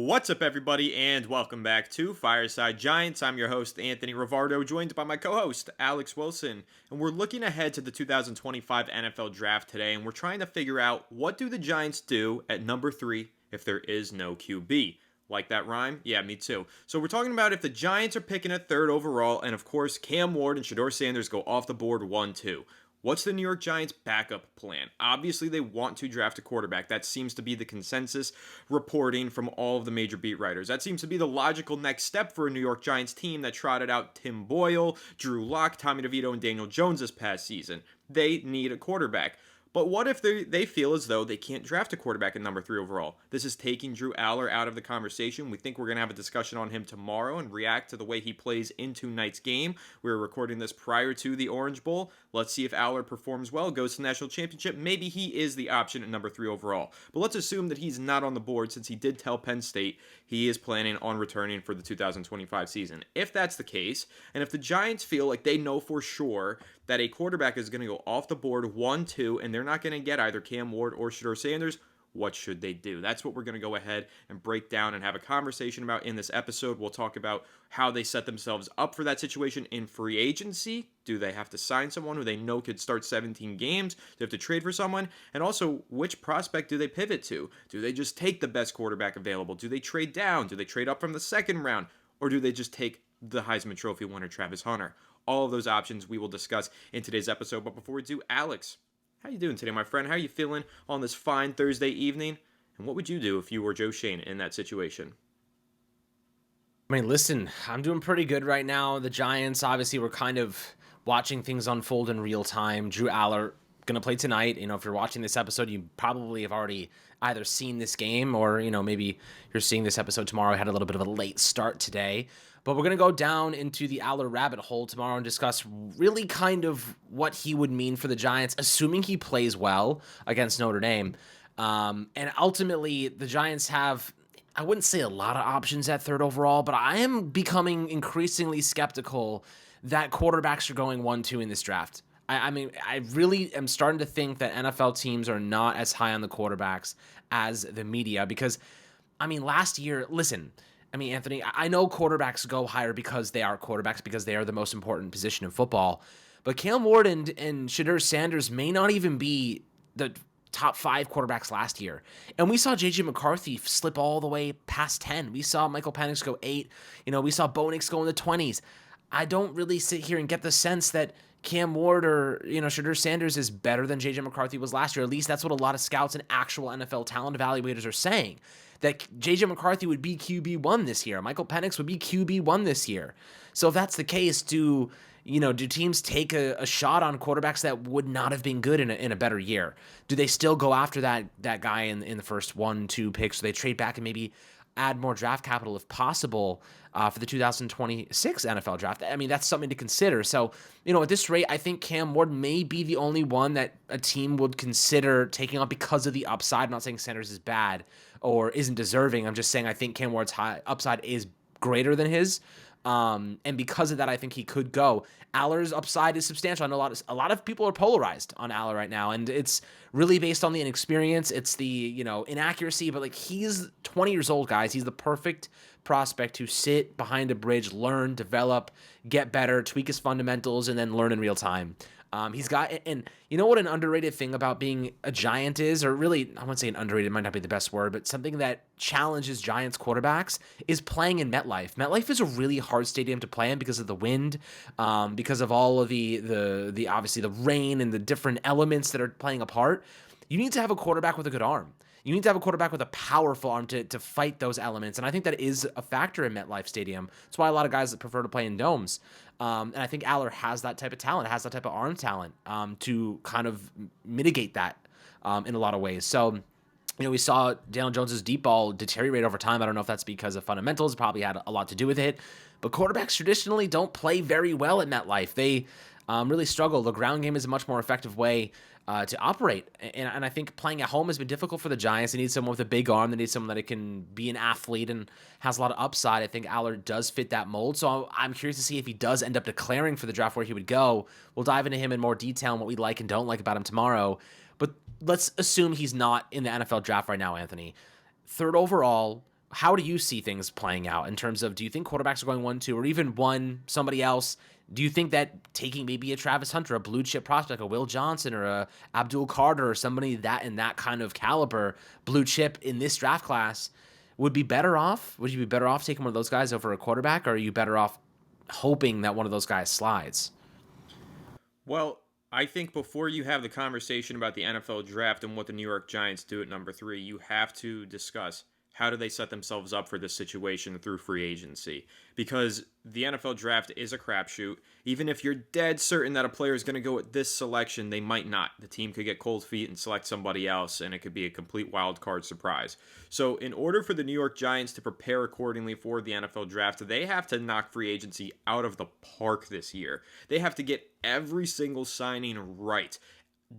What's up, everybody, and welcome back to Fireside Giants. I'm your host, Anthony Rivardo, joined by my co-host, Alex Wilson, and we're looking ahead to the 2025 NFL Draft today, and we're trying to figure out what do the Giants do at number 3 if there is no QB. Like that rhyme? Yeah, me too. So we're talking about if the Giants are picking at 3rd overall, and of course, Cam Ward and Shedeur Sanders go off the board 1-2. What's the New York Giants' backup plan? Obviously, they want to draft a quarterback. That seems to be the consensus reporting from all of the major beat writers. That seems to be the logical next step for a New York Giants team that trotted out Tim Boyle, Drew Lock, Tommy DeVito, and Daniel Jones this past season. They need a quarterback. But what if they feel as though they can't draft a quarterback at number 3 overall? This is taking Drew Aller out of the conversation. We think we're going to have a discussion on him tomorrow and react to the way he plays in tonight's game. We're recording this prior to the Orange Bowl. Let's see if Aller performs well, goes to the national championship. Maybe he is the option at number 3 overall. But let's assume that he's not on the board since he did tell Penn State he is planning on returning for the 2025 season. If that's the case, and if the Giants feel like they know for sure that a quarterback is going to go off the board 1-2 and they're not going to get either Cam Ward or Shedeur Sanders, what should they do? That's what we're going to go ahead and break down and have a conversation about in this episode. We'll talk about how they set themselves up for that situation in free agency. Do they have to sign someone who they know could start 17 games? Do they have to trade for someone? And also, which prospect do they pivot to? Do they just take the best quarterback available? Do they trade down? Do they trade up from the second round? Or do they just take the Heisman Trophy winner, Travis Hunter? All of those options we will discuss in today's episode. But before we do, Alex, how you doing today, my friend? How are you feeling on this fine Thursday evening? And what would you do if you were Joe Schoen in that situation? I mean, listen, I'm doing pretty good right now. The Giants, obviously, we're kind of watching things unfold in real time. Drew Aller going to play tonight. If you're watching this episode, you probably have already either seen this game or, maybe you're seeing this episode tomorrow. I had a little bit of a late start today. But we're going to go down into the Aller rabbit hole tomorrow and discuss really kind of what he would mean for the Giants, assuming he plays well against Notre Dame. And ultimately, the Giants have, I wouldn't say a lot of options at 3rd overall, but I am becoming increasingly skeptical that quarterbacks are going 1-2 in this draft. I mean, I really am starting to think that NFL teams are not as high on the quarterbacks as the media because, last year, listen, Anthony, I know quarterbacks go higher because they are quarterbacks, because they are the most important position in football. But Cam Ward and Shedeur Sanders may not even be the top 5 quarterbacks last year. And we saw J.J. McCarthy slip all the way past 10. We saw Michael Penix go 8. We saw Bo Nix go in the 20s. I don't really sit here and get the sense that Cam Ward or, Shedeur Sanders is better than J.J. McCarthy was last year. At least that's what a lot of scouts and actual NFL talent evaluators are saying. That J.J. McCarthy would be QB1 this year. Michael Penix would be QB1 this year. So if that's the case, do teams take a shot on quarterbacks that would not have been good in a better year? Do they still go after that guy in the first 1-2 picks? Do they trade back and maybe add more draft capital if possible for the 2026 NFL draft? That's something to consider. So, at this rate, I think Cam Ward may be the only one that a team would consider taking on because of the upside. I'm not saying Sanders is bad or isn't deserving. I'm just saying I think Cam Ward's high upside is greater than his. And because of that, I think he could go. Aller's upside is substantial. I know a lot of people are polarized on Aller right now, and it's really based on the inexperience. It's the inaccuracy, but he's 20 years old, guys. He's the perfect prospect to sit behind a bridge, learn, develop, get better, tweak his fundamentals, and then learn in real time. He's got, and you know what an underrated thing about being a Giant is, or really, I wouldn't say an underrated, might not be the best word, but something that challenges Giants quarterbacks is playing in MetLife. MetLife is a really hard stadium to play in because of the wind, because of all of the obviously the rain and the different elements that are playing a part. You need to have a quarterback with a good arm. You need to have a quarterback with a powerful arm to fight those elements. And I think that is a factor in MetLife Stadium. That's why a lot of guys prefer to play in domes. And I think Aller has that type of talent, has that type of arm talent to kind of mitigate that in a lot of ways. So, we saw Daniel Jones's deep ball deteriorate over time. I don't know if that's because of fundamentals. It probably had a lot to do with it. But quarterbacks traditionally don't play very well at MetLife. They really struggle. The ground game is a much more effective way to operate. And I think playing at home has been difficult for the Giants. They need someone with a big arm. They need someone that can be an athlete and has a lot of upside. I think Aller does fit that mold. So I'm curious to see if he does end up declaring for the draft where he would go. We'll dive into him in more detail and what we like and don't like about him tomorrow. But let's assume he's not in the NFL draft right now, Anthony. 3rd overall, How do you see things playing out in terms of, do you think quarterbacks are going 1-2 or even somebody else? Do you think that taking maybe a Travis Hunter, a blue chip prospect, a Will Johnson, or a Abdul Carter, or somebody that in that kind of caliber, blue chip in this draft class, would be better off? Would you be better off taking one of those guys over a quarterback, or are you better off hoping that one of those guys slides? Well, I think before you have the conversation about the NFL draft and what the New York Giants do at number 3, you have to discuss how do they set themselves up for this situation through free agency. Because the NFL draft is a crapshoot. Even if you're dead certain that a player is going to go at this selection, they might not. The team could get cold feet and select somebody else, and it could be a complete wild card surprise. So, in order for the New York Giants to prepare accordingly for the NFL draft, they have to knock free agency out of the park this year. They have to get every single signing right,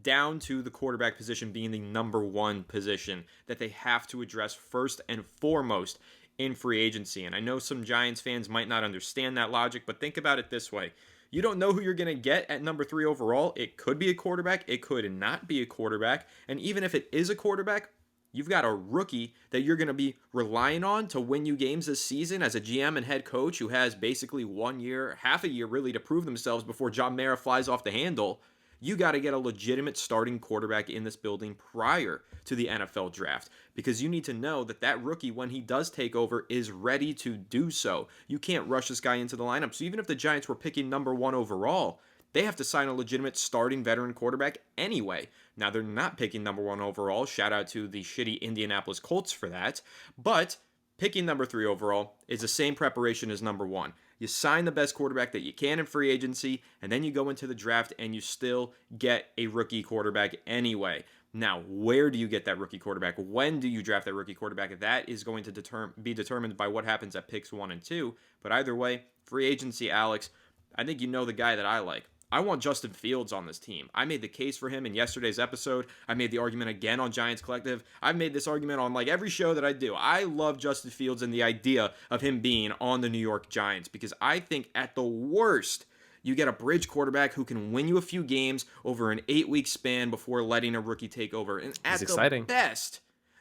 down to the quarterback position being the number one position that they have to address first and foremost in free agency. And I know some Giants fans might not understand that logic, but think about it this way. You don't know who you're going to get at number 3 overall. It could be a quarterback. It could not be a quarterback. And even if it is a quarterback, you've got a rookie that you're going to be relying on to win you games this season as a GM and head coach who has basically 1 year, half a year really to prove themselves before John Mara flies off the handle. You got to get a legitimate starting quarterback in this building prior to the NFL draft, because you need to know that that rookie, when he does take over, is ready to do so. You can't rush this guy into the lineup. So even if the Giants were picking number 1 overall, they have to sign a legitimate starting veteran quarterback anyway. Now, they're not picking number 1 overall. Shout out to the shitty Indianapolis Colts for that. But picking number 3 overall is the same preparation as number 1. You sign the best quarterback that you can in free agency, and then you go into the draft and you still get a rookie quarterback anyway. Now, where do you get that rookie quarterback? When do you draft that rookie quarterback? That is going to be determined by what happens at picks 1 and 2. But either way, free agency, Alex, I think you know the guy that I like. I want Justin Fields on this team. I made the case for him in yesterday's episode. I made the argument again on Giants Collective. I've made this argument on like every show that I do. I love Justin Fields and the idea of him being on the New York Giants, because I think at the worst, you get a bridge quarterback who can win you a few games over an 8-week span before letting a rookie take over. And at the best,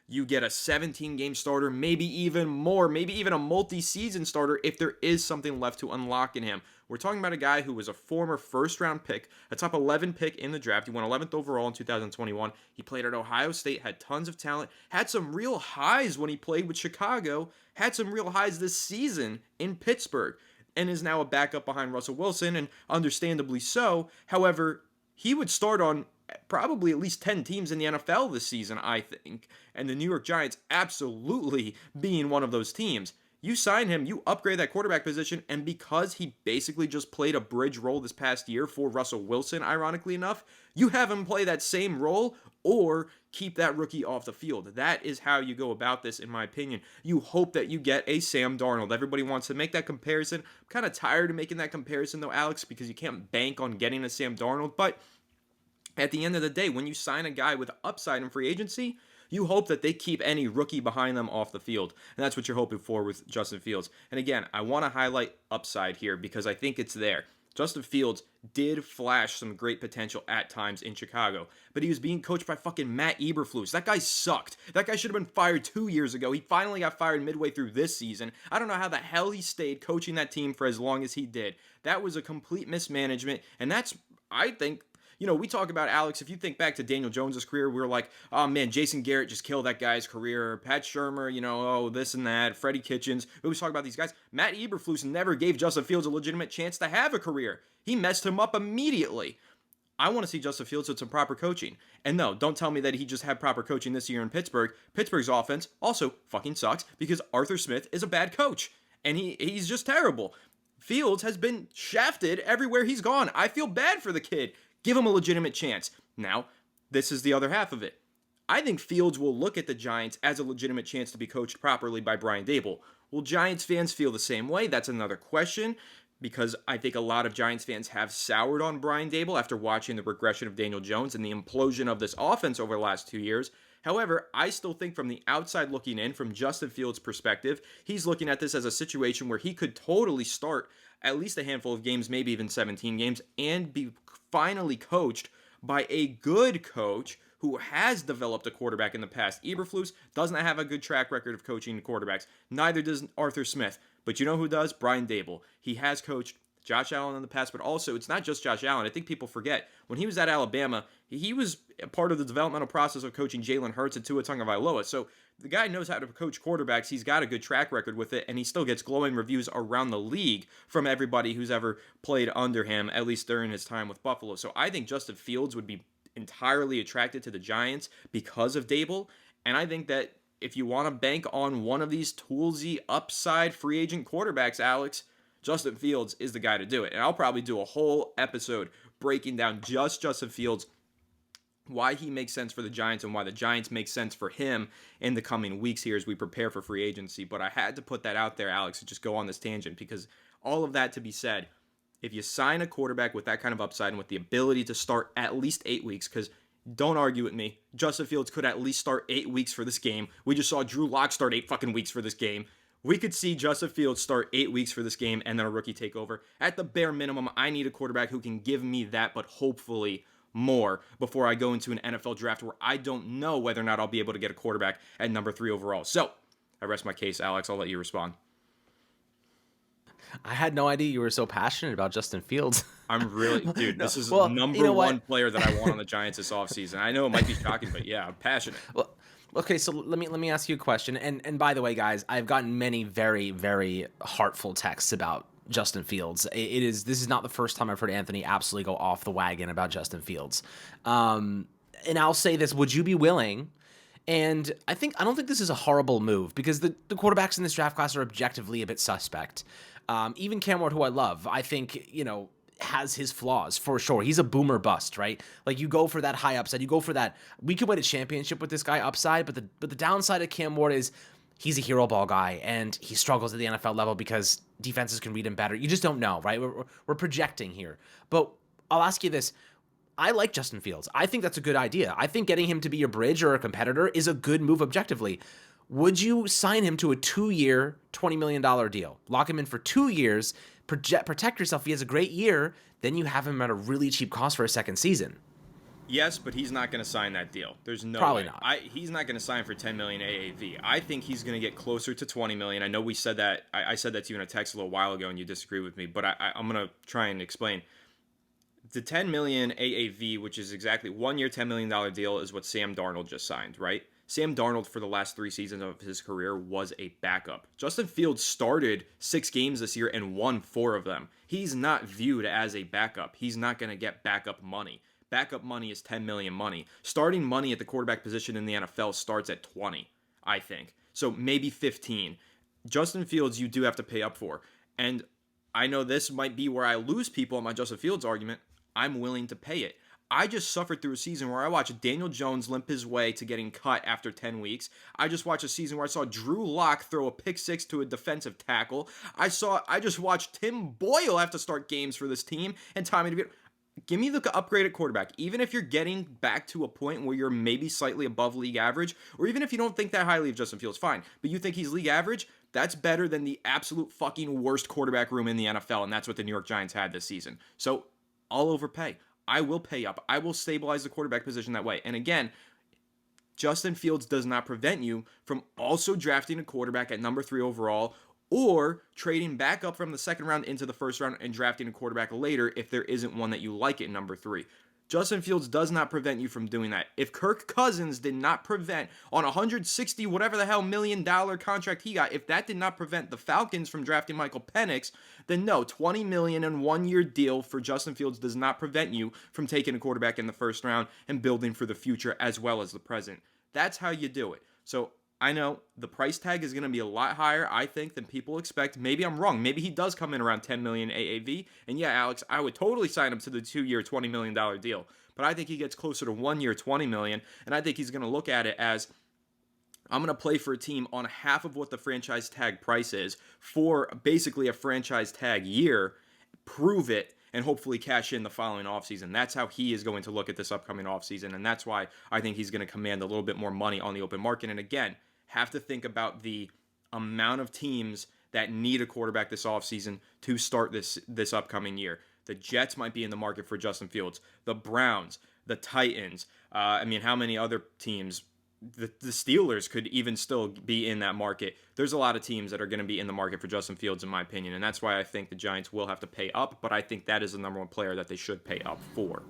you get a 17-game starter, maybe even more, maybe even a multi-season starter if there is something left to unlock in him. We're talking about a guy who was a former first-round pick, a top 11 pick in the draft. He went 11th overall in 2021. He played at Ohio State, had tons of talent, had some real highs when he played with Chicago, had some real highs this season in Pittsburgh, and is now a backup behind Russell Wilson, and understandably so. However, he would start on probably at least 10 teams in the NFL this season, I think, and the New York Giants absolutely being one of those teams. You sign him, you upgrade that quarterback position, and because he basically just played a bridge role this past year for Russell Wilson, ironically enough, you have him play that same role or keep that rookie off the field. That is how you go about this, in my opinion. You hope that you get a Sam Darnold. Everybody wants to make that comparison. I'm kind of tired of making that comparison, though, Alex, because you can't bank on getting a Sam Darnold, but at the end of the day, when you sign a guy with upside in free agency, you hope that they keep any rookie behind them off the field. And that's what you're hoping for with Justin Fields. And again, I want to highlight upside here because I think it's there. Justin Fields did flash some great potential at times in Chicago, but he was being coached by fucking Matt Eberflus. That guy sucked. That guy should have been fired 2 years ago. He finally got fired midway through this season. I don't know how the hell he stayed coaching that team for as long as he did. That was a complete mismanagement, and that's, I think, we talk about, Alex, if you think back to Daniel Jones' career, we were like, oh man, Jason Garrett just killed that guy's career. Pat Shurmur, this and that. Freddie Kitchens. We always talk about these guys. Matt Eberflus never gave Justin Fields a legitimate chance to have a career. He messed him up immediately. I want to see Justin Fields with some proper coaching. And no, don't tell me that he just had proper coaching this year in Pittsburgh. Pittsburgh's offense also fucking sucks because Arthur Smith is a bad coach. And he's just terrible. Fields has been shafted everywhere he's gone. I feel bad for the kid. Give him a legitimate chance. Now, this is the other half of it. I think Fields will look at the Giants as a legitimate chance to be coached properly by Brian Daboll. Will Giants fans feel the same way? That's another question, because I think a lot of Giants fans have soured on Brian Daboll after watching the regression of Daniel Jones and the implosion of this offense over the last 2 years. However, I still think from the outside looking in, from Justin Fields' perspective, he's looking at this as a situation where he could totally start at least a handful of games, maybe even 17 games, and be finally coached by a good coach who has developed a quarterback in the past. Eberflus doesn't have a good track record of coaching quarterbacks. Neither does Arthur Smith. But you know who does? Brian Dable. He has coached Josh Allen in the past, but also it's not just Josh Allen. I think people forget when he was at Alabama, he was a part of the developmental process of coaching Jalen Hurts and Tua Tagovailoa. So the guy knows how to coach quarterbacks. He's got a good track record with it, and he still gets glowing reviews around the league from everybody who's ever played under him, at least during his time with Buffalo. So I think Justin Fields would be entirely attracted to the Giants because of Dable, and I think that if you want to bank on one of these toolsy upside free agent quarterbacks, Alex, Justin Fields is the guy to do it. And I'll probably do a whole episode breaking down just Justin Fields, why he makes sense for the Giants and why the Giants make sense for him in the coming weeks here as we prepare for free agency. But I had to put that out there, Alex, to just go on this tangent because all of that to be said, if you sign a quarterback with that kind of upside and with the ability to start at least 8 weeks, because don't argue with me, Justin Fields could at least start 8 weeks for this game. We just saw Drew Lock start 8 fucking weeks for this game. We could see Justin Fields start 8 weeks for this game and then a rookie take over. At the bare minimum, I need a quarterback who can give me that, but hopefully more before I go into an NFL draft where I don't know whether or not I'll be able to get a quarterback at number 3 overall. So, I rest my case, Alex. I'll let you respond. I had no idea you were so passionate about Justin Fields. I'm really, dude, this is number one player that I want on the Giants this offseason. I know it might be shocking, but yeah, I'm passionate. Well, okay, so let me ask you a question. And by the way, guys, I've gotten many very, very heartful texts about Justin Fields. This is not the first time I've heard Anthony absolutely go off the wagon about Justin Fields. And I'll say this: would you be willing? And I don't think this is a horrible move because the quarterbacks in this draft class are objectively a bit suspect. Even Cam Ward, who I love, I think, has his flaws for sure. He's a boomer bust, right? Like you go for that high upside, you go for that. We could win a championship with this guy upside, but the downside of Cam Ward is he's a hero ball guy and he struggles at the NFL level because defenses can read him better. You just don't know, right? We're projecting here. But I'll ask you this. I like Justin Fields. I think that's a good idea. I think getting him to be your bridge or a competitor is a good move objectively. Would you sign him to a 2-year, $20 million deal? Lock him in for 2 years, protect yourself. If he has a great year, then you have him at a really cheap cost for a second season. Yes, but he's not going to sign that deal. There's no Probably way. not. He's not going to sign for $10 million AAV. I think he's going to get closer to $20 million. I know we said that. I said that to you in a text a little while ago, and you disagree with me. But I'm going to try and explain. The $10 million AAV, which is exactly 1 year, $10 million deal, is what Sam Darnold just signed, right? Sam Darnold, for the last 3 seasons of his career, was a backup. Justin Fields started 6 games this year and won 4 of them. He's not viewed as a backup. He's not going to get backup money. Backup money is $10 million money. Starting money at the quarterback position in the NFL starts at 20, I think. So maybe 15. Justin Fields, you do have to pay up for. And I know this might be where I lose people on my Justin Fields argument. I'm willing to pay it. I just suffered through a season where I watched Daniel Jones limp his way to getting cut after 10 weeks. I just watched a season where I saw Drew Lock throw a pick 6 to a defensive tackle. I just watched Tim Boyle have to start games for this team and Tommy DeVito. Give me the upgraded quarterback. Even if you're getting back to a point where you're maybe slightly above league average, or even if you don't think that highly of Justin Fields, fine. But you think he's league average, that's better than the absolute fucking worst quarterback room in the NFL, and that's what the New York Giants had this season. So I'll overpay. I will pay up. I will stabilize the quarterback position that way. And again, Justin Fields does not prevent you from also drafting a quarterback at number 3 overall or trading back up from the second round into the first round and drafting a quarterback later if there isn't one that you like at number 3. Justin Fields does not prevent you from doing that. If Kirk Cousins did not prevent on $160 whatever the hell $1 million contract he got, if that did not prevent the Falcons from drafting Michael Penix, then no, $20 million in 1 year deal for Justin Fields does not prevent you from taking a quarterback in the first round and building for the future as well as the present. That's how you do it. So I know the price tag is going to be a lot higher, I think, than people expect. Maybe I'm wrong. Maybe he does come in around $10 million AAV. And yeah, Alex, I would totally sign him to the 2-year, $20 million deal. But I think he gets closer to 1 year, $20 million. And I think he's going to look at it as, I'm going to play for a team on half of what the franchise tag price is for basically a franchise tag year, prove it, and hopefully cash in the following offseason. That's how he is going to look at this upcoming offseason. And that's why I think he's going to command a little bit more money on the open market. And again, have to think about the amount of teams that need a quarterback this offseason to start this upcoming year. The Jets might be in the market for Justin Fields. The Browns, the Titans. I mean, how many other teams? The Steelers could even still be in that market. There's a lot of teams that are going to be in the market for Justin Fields, in my opinion, and that's why I think the Giants will have to pay up, but I think that is the number one player that they should pay up for.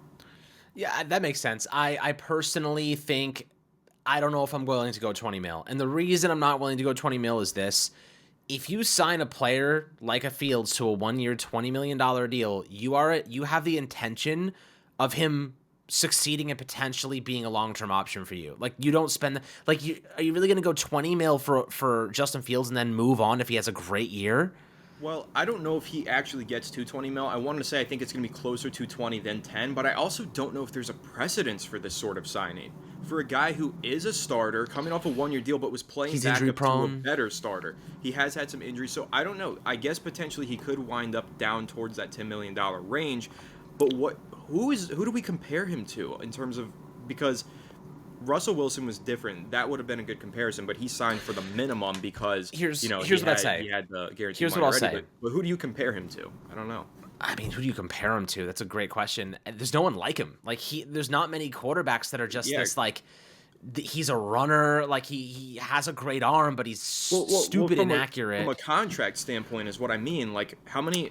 Yeah, that makes sense. I personally think I don't know if I'm willing to go 20 mil. And the reason I'm not willing to go 20 mil is this. If you sign a player like a Fields to a 1-year, $20 million deal, you have the intention of him succeeding and potentially being a long-term option for you. Like, you don't spend are you really going to go 20 mil for Justin Fields and then move on if he has a great year? Well, I don't know if he actually gets to 20 mil. I wanted to say I think it's going to be closer to 20 than 10, but I also don't know if there's a precedence for this sort of signing. For a guy who is a starter, coming off a 1-year deal, but was playing He's back injury up prone. to a better starter. He has had some injuries, so I don't know. I guess potentially he could wind up down towards that $10 million range, but who do we compare him to in terms of, because Russell Wilson was different. That would have been a good comparison, but he signed for the minimum because Here's he what I'd say. He had the guarantee. Here's money what I'll already, say. But who do you compare him to? I don't know. I mean, who do you compare him to? That's a great question. There's no one like him. Like, there's not many quarterbacks that are just this, like, he's a runner. Like, he has a great arm, but he's stupid inaccurate. From a contract standpoint is what I mean. Like, how many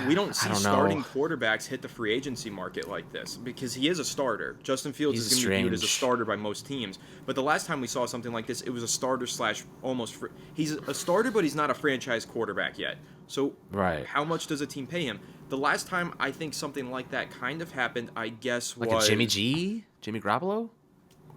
we don't see starting quarterbacks hit the free agency market like this, because he is a starter. Justin Fields is going to be viewed as a starter by most teams. But the last time we saw something like this, it was a starter / almost he's a starter, but he's not a franchise quarterback yet. So how much does a team pay him? The last time I think something like that kind of happened, I guess, was like a Jimmy Garoppolo?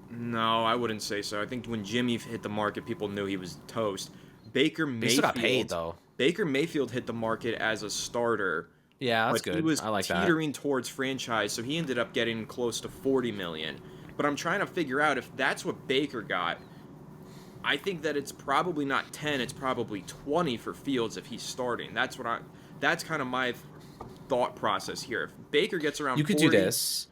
No, I wouldn't say so. I think when Jimmy hit the market, people knew he was toast. Baker Mayfield, he still got paid though. Baker Mayfield hit the market as a starter. Yeah, that's good. He was I like teetering towards franchise, so he ended up getting close to $40 million. But I'm trying to figure out if that's what Baker got. I think that it's probably not 10, it's probably 20 for Fields if he's starting. That's kind of my thought process here. If Baker gets around 40, you could do this.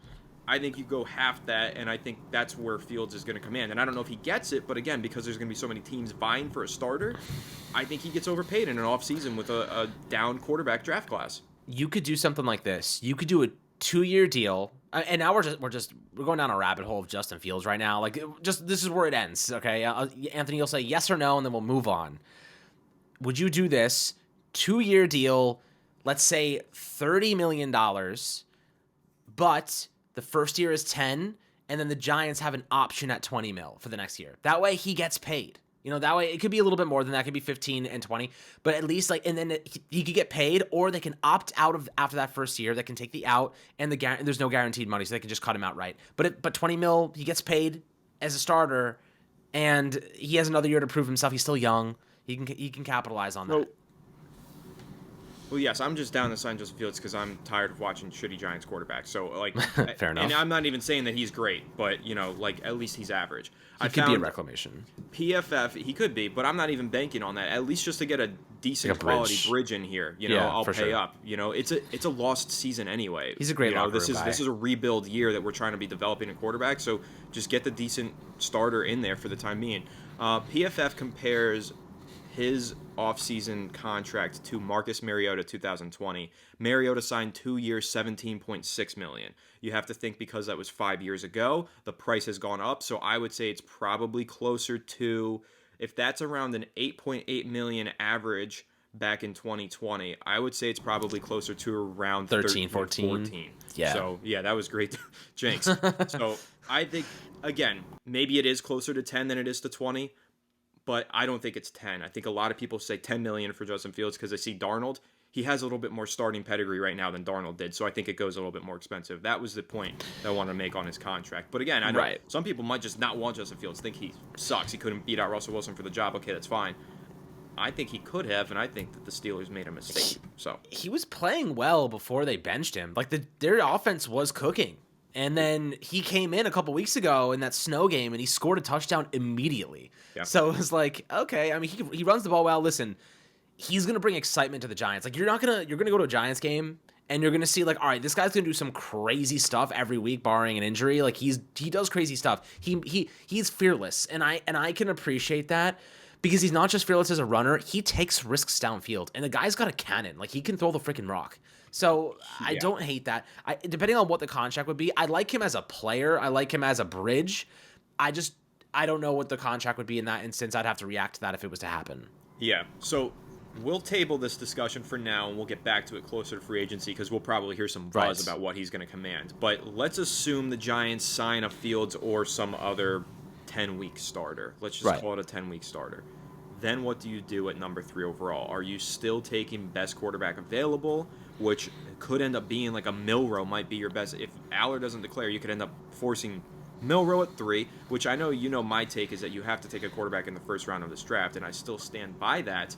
I think you go half that, and I think that's where Fields is going to command. And I don't know if he gets it, but again, because there's going to be so many teams vying for a starter, I think he gets overpaid in an offseason with a down quarterback draft class. You could do something like this. You could do a 2-year deal, and now we're going down a rabbit hole of Justin Fields right now. Like, just this is where it ends. Okay, Anthony, you'll say yes or no, and then we'll move on. Would you do this 2-year deal? Let's say $30 million, but the first year is 10, and then the Giants have an option at 20 mil for the next year. That way he gets paid. You know, that way it could be a little bit more than that. It could be 15 and 20, but at least and then he could get paid, or they can opt out of after that first year. They can take the out, and there's no guaranteed money, so they can just cut him outright. But 20 mil, he gets paid as a starter, and he has another year to prove himself. He's still young. He can capitalize on that. Well, yes, I'm just down to sign Justin Fields because I'm tired of watching shitty Giants quarterbacks. So, like, fair enough. And I'm not even saying that he's great, but, like, at least he's average. He could be a reclamation. PFF, he could be, but I'm not even banking on that. At least just to get a decent quality bridge in here, I'll pay up. It's a lost season anyway. He's a great locker room guy. This is a rebuild year that we're trying to be developing a quarterback. So just get the decent starter in there for the time being. PFF compares his offseason contract to Marcus Mariota 2020. Mariota signed 2 years, $17.6 million. You have to think because that was 5 years ago, the price has gone up. So I would say it's probably closer to, if that's around an 8.8 million average back in 2020, I would say it's probably closer to around 13, 14. Yeah. So yeah, that was great. Jinx. So I think, again, maybe it is closer to 10 than it is to 20. But I don't think it's 10. I think a lot of people say 10 million for Justin Fields because they see Darnold. He has a little bit more starting pedigree right now than Darnold did, so I think it goes a little bit more expensive. That was the point that I wanted to make on his contract. But again, I know some people might just not want Justin Fields, think he sucks. He couldn't beat out Russell Wilson for the job. Okay, that's fine. I think he could have, and I think that the Steelers made a mistake. So he was playing well before they benched him. Like, their offense was cooking. And then he came in a couple weeks ago in that snow game, and he scored a touchdown immediately. Yeah. So it was like, okay, I mean, he runs the ball well. Listen, he's gonna bring excitement to the Giants. Like, you're gonna go to a Giants game, and you're gonna see, like, all right, this guy's gonna do some crazy stuff every week, barring an injury. Like, he does crazy stuff. He's fearless, and I can appreciate that. because he's not just fearless as a runner, he takes risks downfield. And the guy's got a cannon. Like, he can throw the freaking rock. So I Yeah. don't hate that. Depending on what the contract would be, I like him as a player. I like him as a bridge. I don't know what the contract would be in that instance. I'd have to react to that if it was to happen. Yeah. So we'll table this discussion for now, and we'll get back to it closer to free agency because we'll probably hear some buzz about what he's going to command. But let's assume the Giants sign a Fields or some other 10-week starter. Let's just call it a 10-week starter. Then what do you do at number 3 overall? Are you still taking best quarterback available, which could end up being like a Milroe might be your best. If Aller doesn't declare, you could end up forcing Milroe at 3, which I know my take is that you have to take a quarterback in the first round of this draft, and I still stand by that.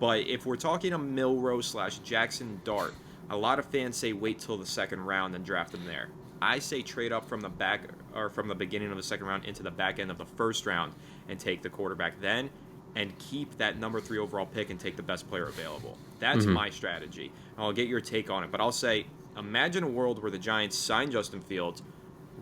But if we're talking a Milroe / Jackson Dart, a lot of fans say wait till the second round and draft him there. I say trade up from the back or from the beginning of the second round into the back end of the first round and take the quarterback then, and keep that number 3 overall pick and take the best player available. That's my strategy. I'll get your take on it, but I'll say imagine a world where the Giants sign Justin Fields,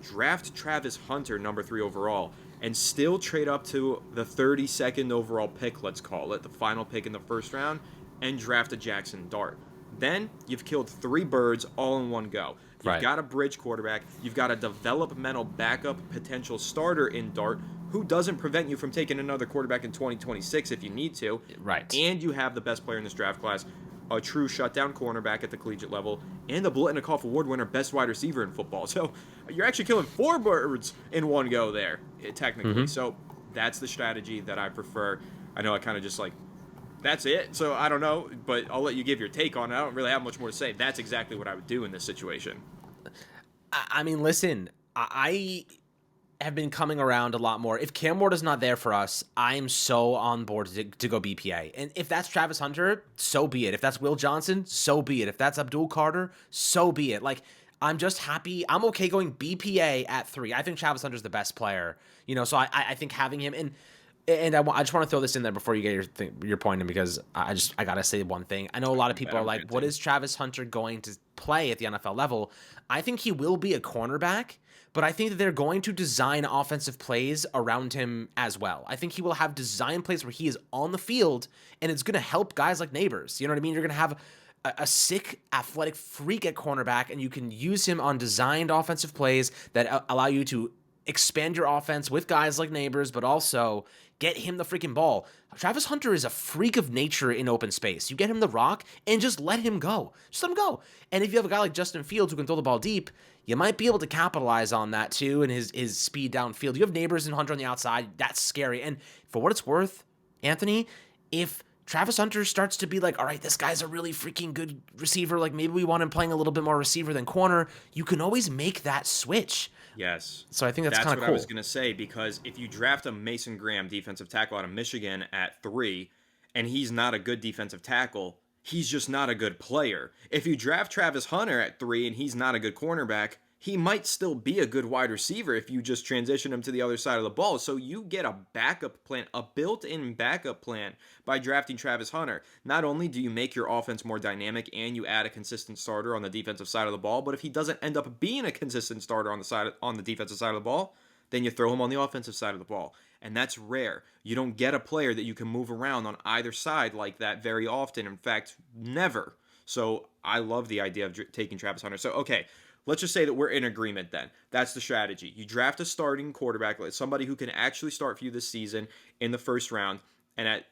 draft Travis Hunter number 3 overall, and still trade up to the 32nd overall pick, let's call it, the final pick in the first round, and draft a Jackson Dart. Then you've killed 3 birds all in one go. You've got a bridge quarterback. You've got a developmental backup potential starter in Dart who doesn't prevent you from taking another quarterback in 2026 if you need to. Right. And you have the best player in this draft class, a true shutdown cornerback at the collegiate level, and the Biletnikoff Award winner, best wide receiver in football. So you're actually killing 4 birds in one go there, technically. So that's the strategy that I prefer. I know I kind of just that's it. So I don't know, but I'll let you give your take on it. I don't really have much more to say. That's exactly what I would do in this situation. I mean, listen, I have been coming around a lot more. If Cam Ward is not there for us, I'm so on board to go BPA. And if that's Travis Hunter, so be it. If that's Will Johnson, so be it. If that's Abdul Carter, so be it. Like, I'm just happy. I'm okay going BPA at 3. I think Travis Hunter's the best player. So I think having him and I just want to throw this in there before you get your point in, because I gotta say one thing. I know a lot of people are like, what is Travis Hunter going to play at the NFL level? I think he will be a cornerback, but I think that they're going to design offensive plays around him as well. I think he will have design plays where he is on the field, and it's going to help guys like Neighbors. You know what I mean? You're going to have a sick, athletic freak at cornerback, and you can use him on designed offensive plays that allow you to expand your offense with guys like Neighbors, but also get him the freaking ball. Travis Hunter is a freak of nature in open space. You get him the rock and just let him go. Just let him go. And if you have a guy like Justin Fields who can throw the ball deep, you might be able to capitalize on that too, and his speed downfield. You have Neighbors and Hunter on the outside. That's scary. And for what it's worth, Anthony, if Travis Hunter starts to be like, all right, this guy's a really freaking good receiver, like maybe we want him playing a little bit more receiver than corner, you can always make that switch. Yes. So I think that's kind of cool. That's what I was going to say, because if you draft a Mason Graham defensive tackle out of Michigan at 3, and he's not a good defensive tackle, he's just not a good player. If you draft Travis Hunter at 3 and he's not a good cornerback, he might still be a good wide receiver if you just transition him to the other side of the ball. So you get a backup plan, a built-in backup plan by drafting Travis Hunter. Not only do you make your offense more dynamic and you add a consistent starter on the defensive side of the ball, but if he doesn't end up being a consistent starter on the defensive side of the ball, then you throw him on the offensive side of the ball. And that's rare. You don't get a player that you can move around on either side like that very often. In fact, never. So I love the idea of taking Travis Hunter. So, okay, let's just say that we're in agreement then. That's the strategy. You draft a starting quarterback, somebody who can actually start for you this season in the first round. And at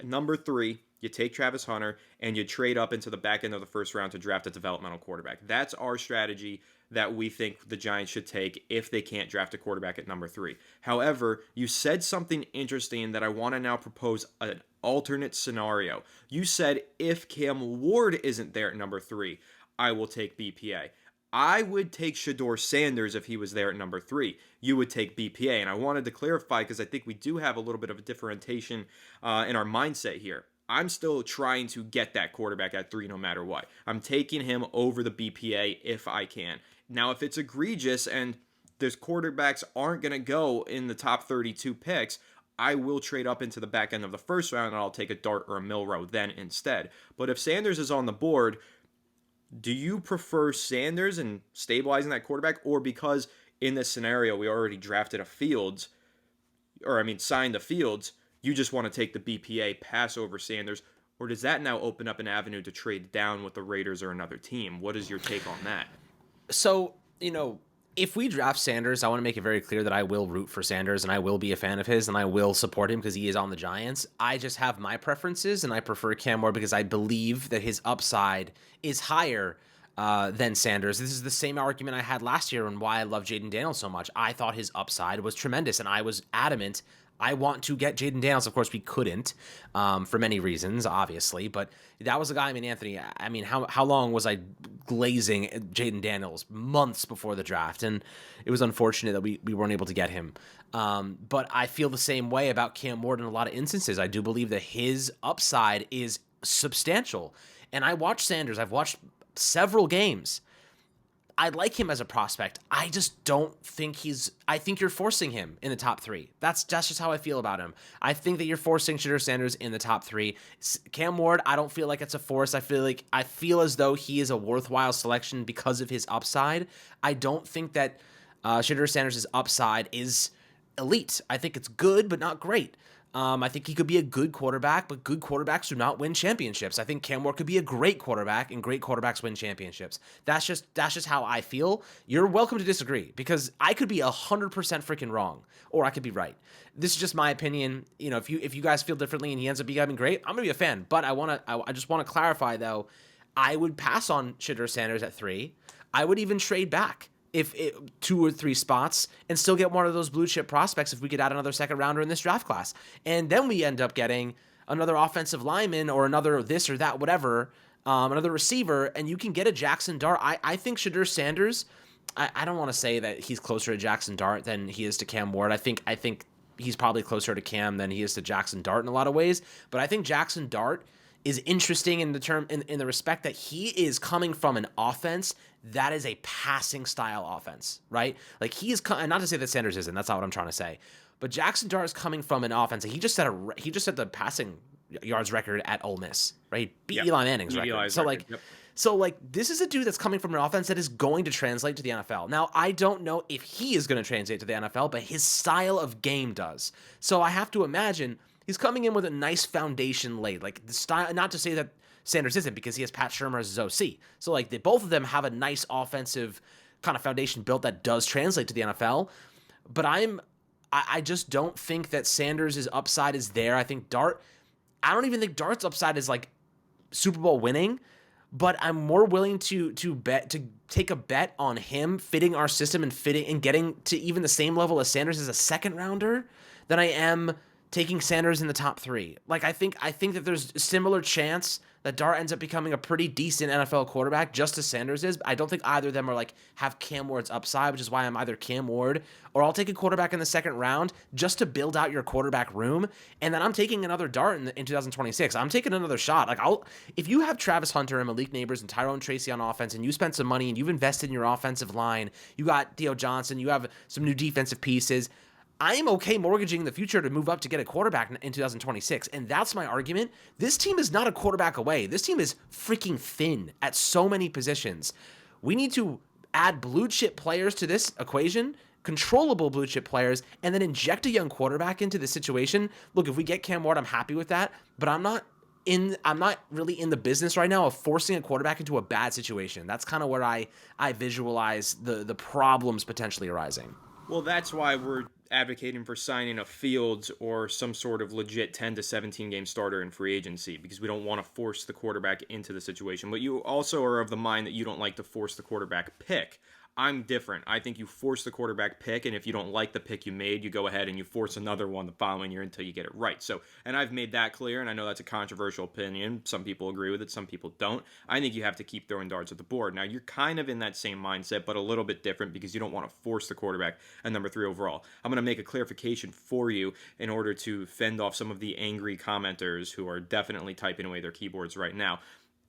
number 3, you take Travis Hunter and you trade up into the back end of the first round to draft a developmental quarterback. That's our strategy that we think the Giants should take if they can't draft a quarterback at number 3. However, you said something interesting that I want to now propose an alternate scenario. You said if Cam Ward isn't there at number 3, I will take BPA. I would take Shedeur Sanders if he was there at number 3. You would take BPA. And I wanted to clarify because I think we do have a little bit of a differentiation in our mindset here. I'm still trying to get that quarterback at 3 no matter what. I'm taking him over the BPA if I can. Now, if it's egregious and those quarterbacks aren't going to go in the top 32 picks, I will trade up into the back end of the first round and I'll take a Dart or a Milroe then instead. But if Sanders is on the board, do you prefer Sanders and stabilizing that quarterback, or because in this scenario we already drafted signed a Fields, you just want to take the BPA pass over Sanders, or does that now open up an avenue to trade down with the Raiders or another team? What is your take on that? So, if we draft Sanders, I want to make it very clear that I will root for Sanders and I will be a fan of his and I will support him because he is on the Giants. I just have my preferences and I prefer Cam Ward because I believe that his upside is higher than Sanders. This is the same argument I had last year and why I love Jaden Daniels so much. I thought his upside was tremendous and I was adamant I want to get Jaden Daniels. Of course, we couldn't for many reasons, obviously. But that was the guy. Anthony, how long was I glazing Jaden Daniels? Months before the draft. And it was unfortunate that we weren't able to get him. But I feel the same way about Cam Ward in a lot of instances. I do believe that his upside is substantial. And I watched Sanders. I've watched several games. I like him as a prospect. I just don't think I think you're forcing him in the top 3. That's just how I feel about him. I think that you're forcing Shedeur Sanders in the top 3. Cam Ward, I don't feel like it's a force. I feel as though he is a worthwhile selection because of his upside. I don't think that Shedeur Sanders' upside is elite. I think it's good, but not great. I think he could be a good quarterback, but good quarterbacks do not win championships. I think Cam Ward could be a great quarterback, and great quarterbacks win championships. That's just how I feel. You're welcome to disagree because I could be 100% freaking wrong, or I could be right. This is just my opinion. If you guys feel differently and he ends up becoming great, I'm gonna be a fan. But I just want to clarify though, I would pass on Shedeur Sanders at 3. I would even trade back. If 2 or 3 spots and still get one of those blue chip prospects if we could add another second rounder in this draft class. And then we end up getting another offensive lineman or another this or that, whatever, another receiver, and you can get a Jackson Dart. I think Shedeur Sanders, I don't want to say that he's closer to Jackson Dart than he is to Cam Ward. I think he's probably closer to Cam than he is to Jackson Dart in a lot of ways. But I think Jackson Dart is interesting in the respect that he is coming from an offense that is a passing style offense, right? Like he is, not to say that Sanders isn't. That's not what I'm trying to say. But Jackson Dart is coming from an offense. He just set the passing yards record at Ole Miss, right? He beat Eli Manning's record. So this is a dude that's coming from an offense that is going to translate to the NFL. Now, I don't know if he is going to translate to the NFL, but his style of game does. So I have to imagine he's coming in with a nice foundation laid. Like the style, not to say that Sanders isn't because he has Pat Shurmur as his OC. So both of them have a nice offensive kind of foundation built that does translate to the NFL. But I just don't think that Sanders' upside is there. I don't even think Dart's upside is like Super Bowl winning, but I'm more willing to take a bet on him fitting our system and getting to even the same level as Sanders as a second rounder than I am taking Sanders in the top 3. Like I think that there's a similar chance that Dart ends up becoming a pretty decent NFL quarterback just as Sanders is. I don't think either of them are have Cam Ward's upside, which is why I'm either Cam Ward or I'll take a quarterback in the second round just to build out your quarterback room. And then I'm taking another Dart in 2026. I'm taking another shot. If you have Travis Hunter and Malik Neighbors and Tyrone Tracy on offense and you spent some money and you've invested in your offensive line, you got Theo Johnson, you have some new defensive pieces, I'm okay mortgaging the future to move up to get a quarterback in 2026. And that's my argument. This team is not a quarterback away. This team is freaking thin at so many positions. We need to add blue chip players to this equation, controllable blue chip players, and then inject a young quarterback into the situation. Look, if we get Cam Ward, I'm happy with that, but I'm not really in the business right now of forcing a quarterback into a bad situation. That's kind of where I visualize the problems potentially arising. Well, that's why we're advocating for signing a Fields or some sort of legit 10 to 17 game starter in free agency because we don't want to force the quarterback into the situation. But you also are of the mind that you don't like to force the quarterback pick. I'm different. I think you force the quarterback pick, and if you don't like the pick you made, you go ahead and you force another one the following year until you get it right. So, and I've made that clear, and I know that's a controversial opinion. Some people agree with it, some people don't. I think you have to keep throwing darts at the board. Now, you're kind of in that same mindset, but a little bit different because you don't want to force the quarterback at number 3 overall. I'm going to make a clarification for you in order to fend off some of the angry commenters who are definitely typing away their keyboards right now.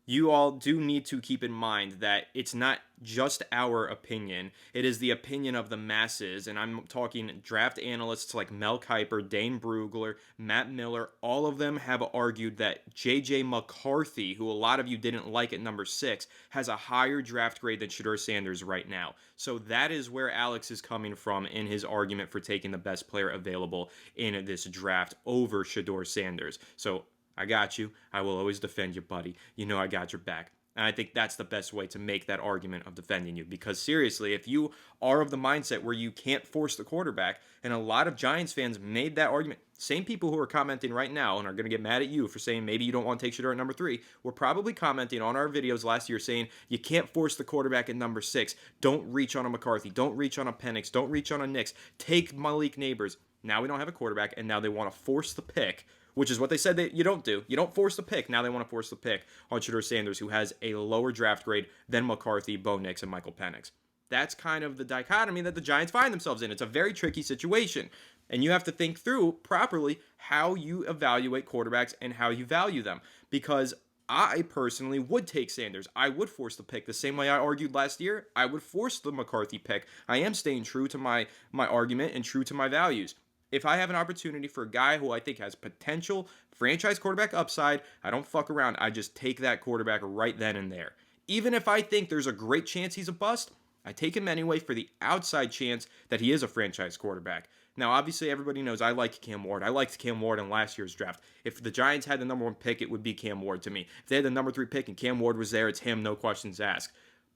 you all do need to keep in mind that it's not just our opinion. It is the opinion of the masses. And I'm talking draft analysts like Mel Kiper, Dane Brugler, Matt Miller. All of them have argued that J.J. McCarthy, who a lot of you didn't like at number 6, has a higher draft grade than Shedeur Sanders right now. So that is where Alex is coming from in his argument for taking the best player available in this draft over Shedeur Sanders. So I got you. I will always defend you, buddy. You know I got your back. And I think that's the best way to make that argument of defending you. Because seriously, if you are of the mindset where you can't force the quarterback, and a lot of Giants fans made that argument, same people who are commenting right now and are going to get mad at you for saying maybe you don't want to take Shedeur at number 3, were probably commenting on our videos last year saying you can't force the quarterback at number 6. Don't reach on a McCarthy. Don't reach on a Penix. Don't reach on a Nix. Take Malik Neighbors. Now we don't have a quarterback, and now they want to force the pick, which is what they said that you don't do. You don't force the pick. Now they want to force the pick on Shedeur Sanders, who has a lower draft grade than McCarthy, Bo Nix, and Michael Penix. That's kind of the dichotomy that the Giants find themselves in. It's a very tricky situation. And you have to think through properly how you evaluate quarterbacks and how you value them. Because I personally would take Sanders. I would force the pick the same way I argued last year. I would force the McCarthy pick. I am staying true to my argument and true to my values. If I have an opportunity for a guy who I think has potential franchise quarterback upside, I don't fuck around. I just take that quarterback right then and there. Even if I think there's a great chance he's a bust, I take him anyway for the outside chance that he is a franchise quarterback. Now, obviously, everybody knows I like Cam Ward. I liked Cam Ward in last year's draft. If the Giants had the number 1 pick, it would be Cam Ward to me. If they had the number 3 pick and Cam Ward was there, it's him, no questions asked.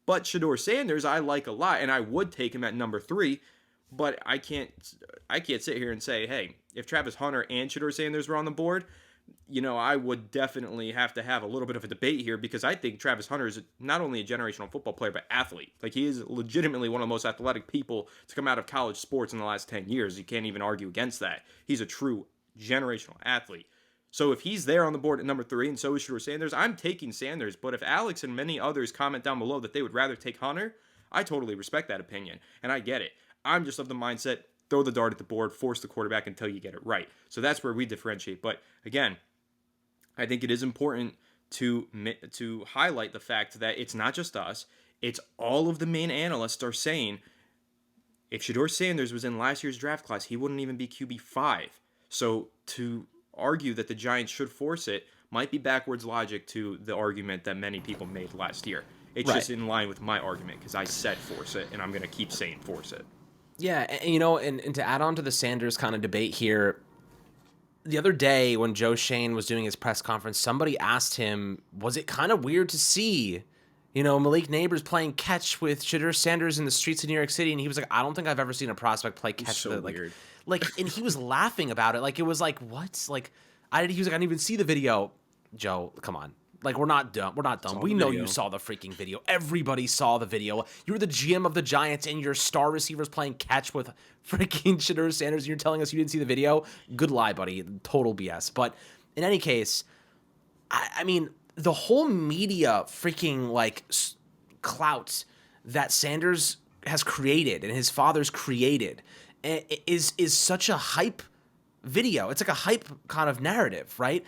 But Shedeur Sanders, I like a lot, and I would take him at number 3. But I can't sit here and say, hey, if Travis Hunter and Shedeur Sanders were on the board, I would definitely have to have a little bit of a debate here, because I think Travis Hunter is not only a generational football player, but athlete. Like, he is legitimately one of the most athletic people to come out of college sports in the last 10 years. You can't even argue against that. He's a true generational athlete. So if he's there on the board at number 3, and so is Shedeur Sanders, I'm taking Sanders. But if Alex and many others comment down below that they would rather take Hunter, I totally respect that opinion, and I get it. I'm just of the mindset, throw the dart at the board, force the quarterback until you get it right. So that's where we differentiate. But again, I think it is important to highlight the fact that it's not just us. It's all of the main analysts are saying if Shedeur Sanders was in last year's draft class, he wouldn't even be QB5. So to argue that the Giants should force it might be backwards logic to the argument that many people made last year. It's Right. just in line with my argument, because I said force it, and I'm going to keep saying force it. Yeah, and to add on to the Sanders kind of debate here, the other day when Joe Shane was doing his press conference, somebody asked him, was it kind of weird to see, Malik Neighbors playing catch with Shedeur Sanders in the streets of New York City? And he was like, I don't think I've ever seen a prospect play catch. So weird. And he was laughing about it. Like, it was like, what? Like, he was like, I didn't even see the video. Joe, come on. Like, we're not dumb. We're not dumb. We know you saw the freaking video. Everybody saw the video. You were the GM of the Giants, and your star receivers playing catch with freaking Shedeur Sanders, and you're telling us you didn't see the video? Good lie, buddy. Total BS. But in any case, I mean, the whole media freaking, clout that Sanders has created and his father's created is such a hype video. It's like a hype kind of narrative, right?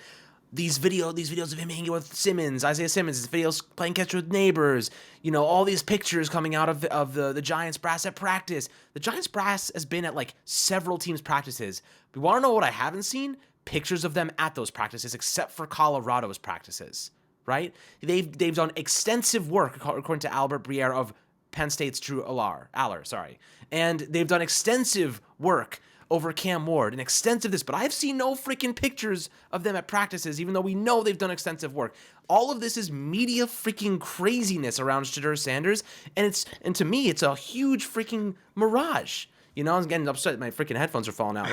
These videos of him hanging with Isaiah Simmons, these videos playing catch with Neighbors, all these pictures coming out of the Giants brass at practice. The Giants brass has been at several teams' practices. But you want to know what I haven't seen? Pictures of them at those practices, except for Colorado's practices, right? They've done extensive work, according to Albert Breer of Penn State's Drew Aller, and they've done extensive work over Cam Ward and extensive this, but I've seen no freaking pictures of them at practices, even though we know they've done extensive work. All of this is media freaking craziness around Shedeur Sanders, and to me, it's a huge freaking mirage. I'm getting upset. My freaking headphones are falling out.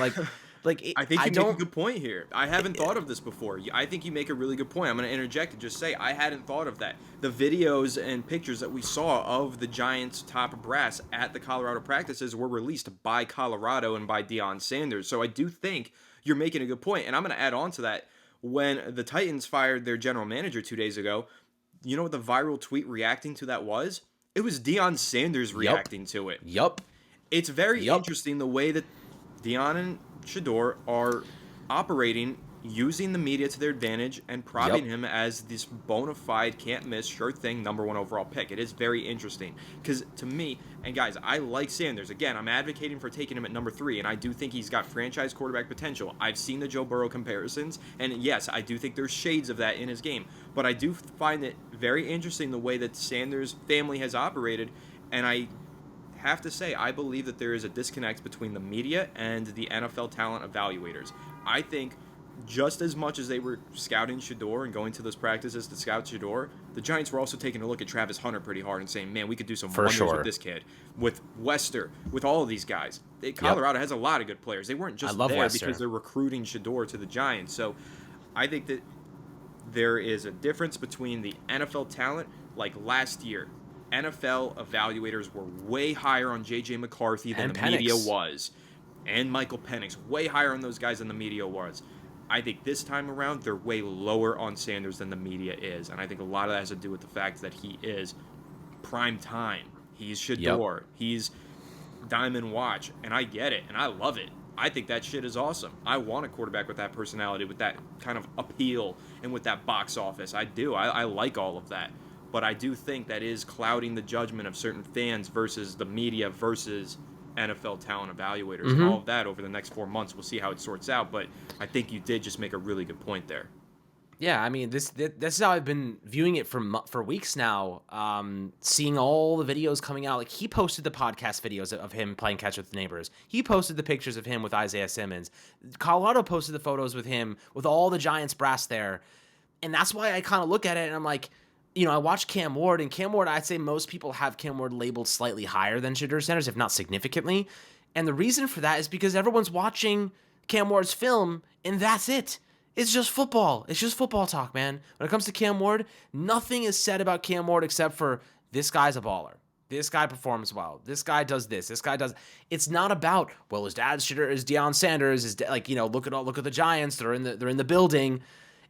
I think you make a good point here. I haven't thought of this before. I think you make a really good point. I'm going to interject and just say I hadn't thought of that. The videos and pictures that we saw of the Giants' top brass at the Colorado practices were released by Colorado and by Deion Sanders. So I do think you're making a good point. And I'm going to add on to that. When the Titans fired their general manager 2 days ago, you know what the viral tweet reacting to that was? It was Deion Sanders reacting to it. Yup. It's very interesting the way that Deion and Shedeur are operating using the media to their advantage and propping Yep. him as this bona fide, can't miss, sure thing, number one overall pick. It is very interesting because to me, and guys, I like Sanders. Again, I'm advocating for taking him at number 3, and I do think he's got franchise quarterback potential. I've seen the Joe Burrow comparisons, and yes, I do think there's shades of that in his game, but I do find it very interesting the way that Sanders' family has operated, and I have to say, I believe that there is a disconnect between the media and the NFL talent evaluators. I think just as much as they were scouting Shador and going to those practices to scout Shador, the Giants were also taking a look at Travis Hunter pretty hard and saying, man, we could do some wonders with this kid, with Wester, with all of these guys. Colorado has a lot of good players. They weren't just there Wester because they're recruiting Shador to the Giants. So I think that there is a difference between the NFL talent, like last year. NFL evaluators were way higher on J.J. McCarthy than the media was. And Michael Penix, way higher on those guys than the media was. I think this time around, they're way lower on Sanders than the media is. And I think a lot of that has to do with the fact that he is prime time. He's Shador. He's Diamond Watch. And I get it. And I love it. I think that shit is awesome. I want a quarterback with that personality, with that kind of appeal, and with that box office. I do. I like all of that. But I do think that is clouding the judgment of certain fans versus the media versus NFL talent evaluators and all of that over the next 4 months. We'll see how it sorts out. But I think you did just make a really good point there. Yeah, I mean, this is how I've been viewing it for weeks now. Seeing all the videos coming out, like he posted the podcast videos of him playing catch with neighbors. He posted the pictures of him with Isaiah Simmons. Colorado posted the photos with him with all the Giants brass there, and that's why I kind of look at it and I'm like, I watched Cam Ward, and Cam Ward, I'd say most people have Cam Ward labeled slightly higher than Shedeur Sanders, if not significantly. And the reason for that is because everyone's watching Cam Ward's film, and that's it. It's just football. It's just football talk, man. When it comes to Cam Ward, nothing is said about Cam Ward except for this guy's a baller. This guy performs well. This guy does this. This guy does. It's not about, well, his dad's Shedeur is Deion Sanders. Look at the Giants. They're in the building.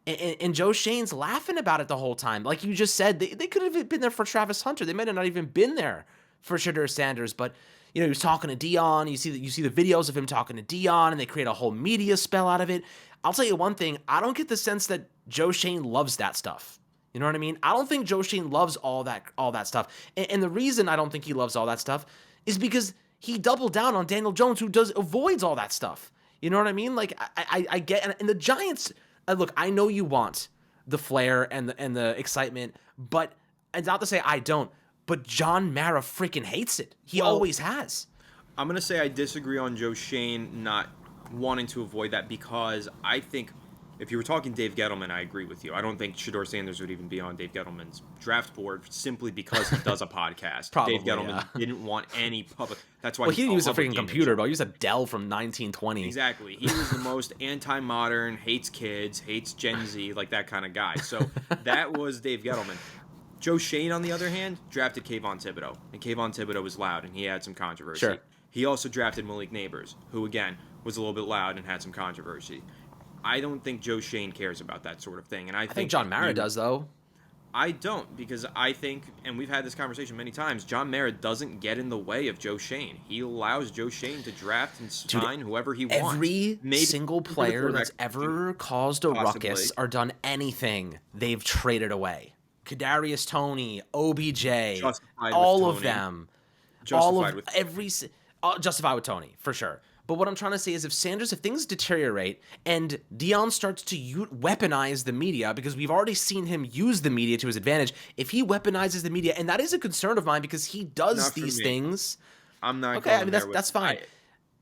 And Joe Shane's laughing about it the whole time. Like you just said, they could have been there for Travis Hunter. They might have not even been there for Shedeur Sanders. But, he was talking to Deion. You see the videos of him talking to Deion, and they create a whole media spell out of it. I'll tell you one thing. I don't get the sense that Joe Shane loves that stuff. You know what I mean? I don't think Joe Shane loves all that stuff. And the reason I don't think he loves all that stuff is because he doubled down on Daniel Jones, who avoids all that stuff. You know what I mean? Like, I get, and the Giants... Look, I know you want the flair and the excitement, but it's not to say I don't, but John Mara freaking hates it. He always has. I'm going to say I disagree on Joe Shane not wanting to avoid that because I think if you were talking Dave Gettleman, I agree with you. I don't think Shedeur Sanders would even be on Dave Gettleman's draft board simply because he does a podcast. Probably, Dave Gettleman didn't want any public. That's why he didn't use a freaking computer, bro. He used a Dell from 1920. Exactly. He was the most anti-modern, hates kids, hates Gen Z, like that kind of guy. So that was Dave Gettleman. Joe Shane, on the other hand, drafted Kayvon Thibodeau, and Kayvon Thibodeau was loud, and he had some controversy. Sure. He also drafted Malik Neighbors, who again was a little bit loud and had some controversy. I don't think Joe Shane cares about that sort of thing. And I think John Mara does, though. I don't, because I think, and we've had this conversation many times, John Mara doesn't get in the way of Joe Shane. He allows Joe Shane to draft and sign whoever he wants. Every single player that's ever caused a ruckus or done anything, they've traded away. Kadarius Toney, OBJ, all of them. Justified with Toney, for sure. But what I'm trying to say is if things deteriorate and Deion starts to weaponize the media, because we've already seen him use the media to his advantage, if he weaponizes the media, and that is a concern of mine because he does these things. I'm not okay. I mean, that's fine.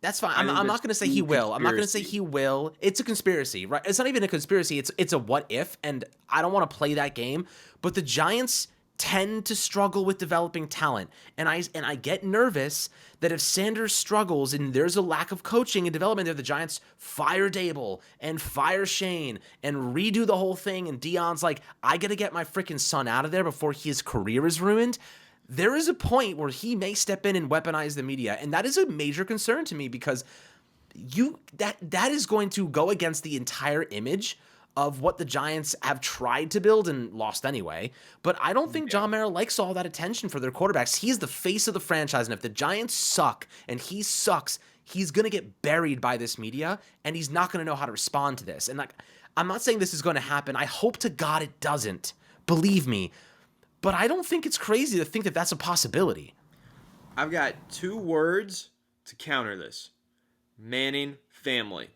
That's fine. I'm not going to say he will. I'm not going to say he will. It's a conspiracy, right? It's not even a conspiracy. It's a what if, and I don't want to play that game. But the Giants tend to struggle with developing talent, and I get nervous that if Sanders struggles and there's a lack of coaching and development there, the Giants fire Dable and fire Shane and redo the whole thing, and Deion's like, I got to get my freaking son out of there before his career is ruined. There is a point where he may step in and weaponize the media, and that is a major concern to me because that is going to go against the entire image of what the Giants have tried to build and lost anyway. But I don't think John Mara likes all that attention for their quarterbacks. He's the face of the franchise, and if the Giants suck and he sucks, he's going to get buried by this media, and he's not going to know how to respond to this. And I'm not saying this is going to happen. I hope to God it doesn't. Believe me. But I don't think it's crazy to think that that's a possibility. I've got 2 words to counter this. Manning family.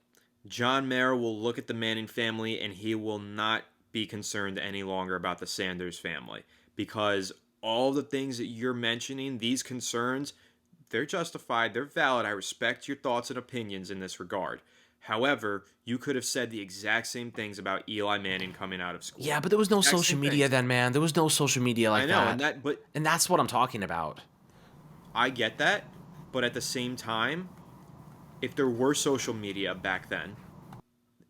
John Mara will look at the Manning family and he will not be concerned any longer about the Sanders family because all the things that you're mentioning, these concerns, they're justified, they're valid. I respect your thoughts and opinions in this regard. However, you could have said the exact same things about Eli Manning coming out of school. Yeah, but there was no Exact social same media things. then, man. There was no social media like I know, that. but And that's what I'm talking about. I get that. But at the same time, if there were social media back then,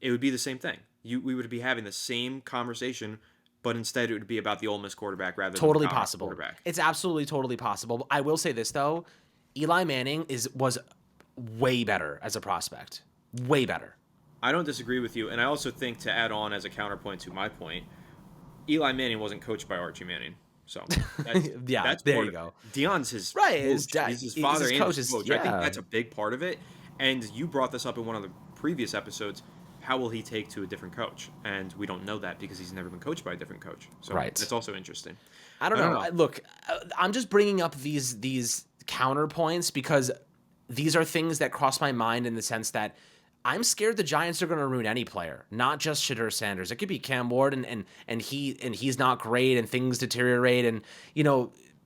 it would be the same thing. We would be having the same conversation, but instead it would be about the Ole Miss quarterback rather than the Totally Colorado possible. quarterback. It's absolutely totally possible. I will say this though, Eli Manning was way better as a prospect. Way better. I don't disagree with you, and I also think to add on as a counterpoint to my point, Eli Manning wasn't coached by Archie Manning. So that's Yeah, that's there part you of it. go. Deion's his Right, coach. He's his father his and coach his is coach. I think yeah. that's a big part of it. And you brought this up in one of the previous episodes. How will he take to a different coach? And we don't know that because he's never been coached by a different coach. So Right. that's also interesting. I don't I don't know. know. Look, I'm just bringing up these counterpoints because these are things that cross my mind in the sense that I'm scared the Giants are going to ruin any player, not just Shedeur Sanders. It could be Cam Ward and he's not great and things deteriorate and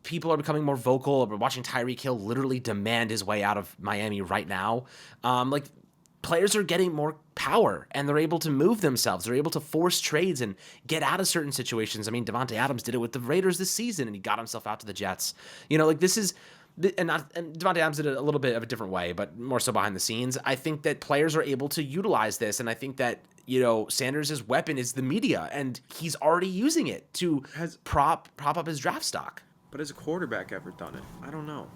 people are becoming more vocal. We're watching Tyreek Hill literally demand his way out of Miami right now. Like players are getting more power and they're able to move themselves. They're able to force trades and get out of certain situations. I mean, Devontae Adams did it with the Raiders this season and he got himself out to the Jets. This is and Devontae Adams did it a little bit of a different way, but more so behind the scenes. I think that players are able to utilize this, and I think that Sanders' weapon is the media, and he's already using it to prop up his draft stock. But has a quarterback ever done it? I don't know.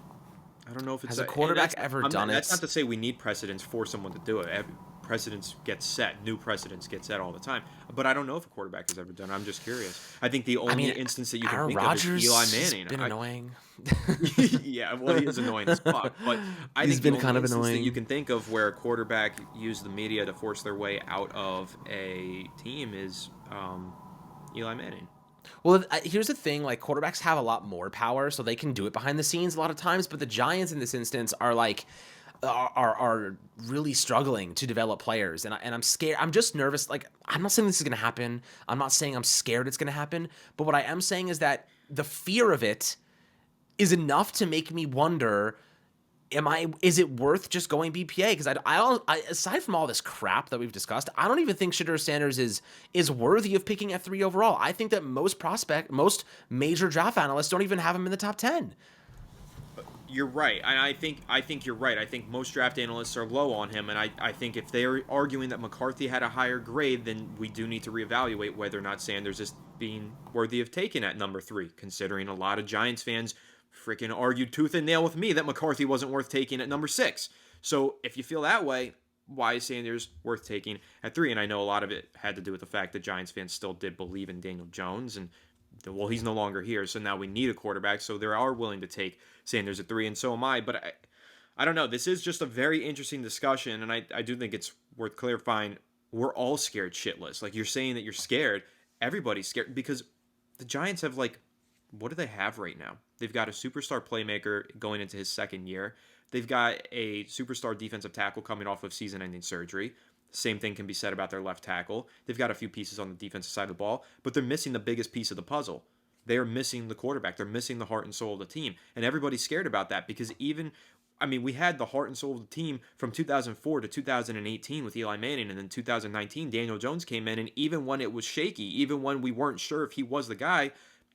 I don't know if it's has a quarterback ever done it. That's not to say we need precedents for someone to do it. Precedents get set. New precedents get set all the time. But I don't know if a quarterback has ever done it. I'm just curious. I think the only instance that you can think of is Eli Manning. Been annoying. Yeah, well, he is annoying as fuck. But I think the only instance that you can think of where a quarterback used the media to force their way out of a team is Eli Manning. Well, here's the thing, like quarterbacks have a lot more power, so they can do it behind the scenes a lot of times, but the Giants in this instance are are really struggling to develop players, and I'm scared. I'm just nervous. Like, I'm not saying this is going to happen. I'm not saying I'm scared it's going to happen, but what I am saying is that the fear of it is enough to make me wonder, is it worth just going BPA? Because I aside from all this crap that we've discussed, I don't even think Shedeur Sanders is worthy of picking at 3 overall. I think that most major draft analysts don't even have him in the top 10. You're right, and I think you're right. I think most draft analysts are low on him, and I think if they're arguing that McCarthy had a higher grade, then we do need to reevaluate whether or not Sanders is being worthy of taking at number 3, considering a lot of Giants fans freaking argued tooth and nail with me that McCarthy wasn't worth taking at number 6. So if you feel that way, why is Sanders worth taking at 3? And I know a lot of it had to do with the fact that Giants fans still did believe in Daniel Jones, and well, he's no longer here, so now we need a quarterback, so they are willing to take Sanders at 3, and so am I. But I don't know. This is just a very interesting discussion, and I do think it's worth clarifying. We're all scared shitless. Like, you're saying that you're scared. Everybody's scared because the Giants have, like, what do they have right now? They've got a superstar playmaker going into his 2nd year. They've got a superstar defensive tackle coming off of season-ending surgery. Same thing can be said about their left tackle. They've got a few pieces on the defensive side of the ball, but they're missing the biggest piece of the puzzle. They are missing the quarterback. They're missing the heart and soul of the team. And everybody's scared about that because we had the heart and soul of the team from 2004 to 2018 with Eli Manning, and then 2019, Daniel Jones came in, and even when it was shaky, even when we weren't sure if he was the guy,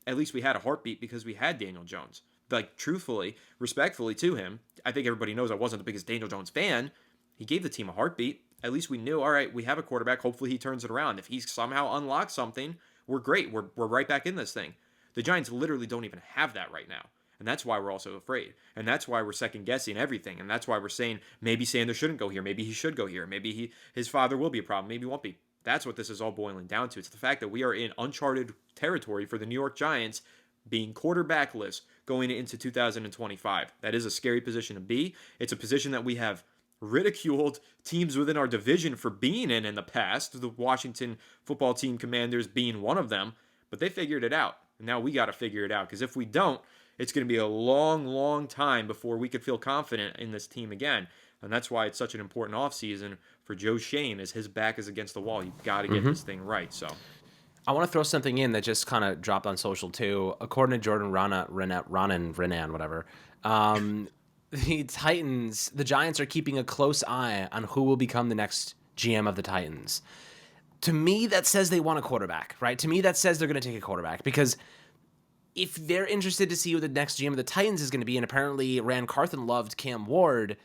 at least we had a heartbeat because we had Daniel Jones. Like, truthfully, respectfully to him, I think everybody knows I wasn't the biggest Daniel Jones fan. He gave the team a heartbeat. At least we knew, all right, we have a quarterback. Hopefully he turns it around. If he somehow unlocks something, we're great. We're right back in this thing. The Giants literally don't even have that right now. And that's why we're also afraid. And that's why we're second-guessing everything. And that's why we're saying maybe Sanders shouldn't go here. Maybe he should go here. Maybe his father will be a problem. Maybe he won't be. That's what this is all boiling down to. It's the fact that we are in uncharted territory for the New York Giants being quarterbackless going into 2025. That is a scary position to be. It's a position that we have ridiculed teams within our division for being in the past, the Washington football team Commanders being one of them, but they figured it out. And now we got to figure it out, because if we don't, it's going to be a long, long time before we could feel confident in this team again. And that's why it's such an important offseason for Joe Shane, as his back is against the wall. You've got to get this thing right. So I want to throw something in that just kind of dropped on social too. According to Jordan Renan, whatever, the Titans, the Giants are keeping a close eye on who will become the next GM of the Titans. To me, that says they want a quarterback, right? To me, that says they're going to take a quarterback, because if they're interested to see who the next GM of the Titans is going to be, and apparently Rand Carthen loved Cam Ward,